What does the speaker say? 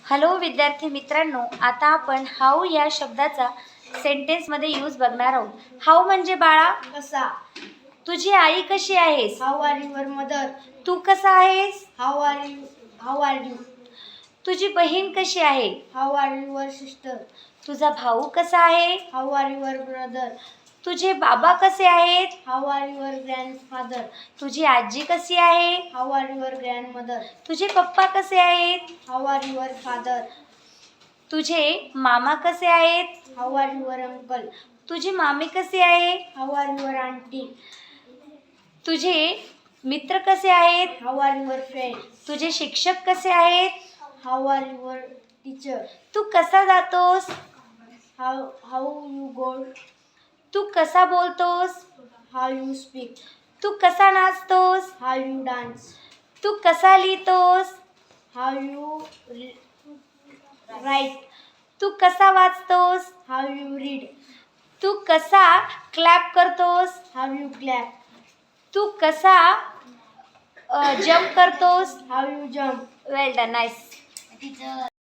Hello विद्यार्थी मित्रांनो, आता आपण हाऊ या शब्दाचा सेंटेन्समध्ये यूज बघणार आहोत. हाऊ म्हणजे बाळा कसा. तुझी आई कशी आहेस? How are your mother. तू कसा आहेस? How are you. तुझी बहीण कशी आहे? How are your sister. तुझा भाऊ कसा आहे? How are your brother. तुझे बाबा कसे आहेत? How are your grandfather. तुझी आजी कशी आहे? How are your grandmother. तुझे पप्पा कसे आहेत? How are your father. तुझे मामा कसे आहेत? How are your uncle. तुझी मामी कशी आहे? How are your aunty. तुझे मित्र कसे आहेत? How are your friend. तुझे शिक्षक कसे आहेत? How are your teacher. तू कसा जातोस? How you go. तू कसा बोलतोस? How you speak. तू कसा नाचतोस? How you dance. तू कसा लिहितोस? How you write. तू कसा वाचतोस? How you read. तू कसा क्लॅप करतोस? How you clap. तू कसा जंप करतोस? How you jump. Well done, nice.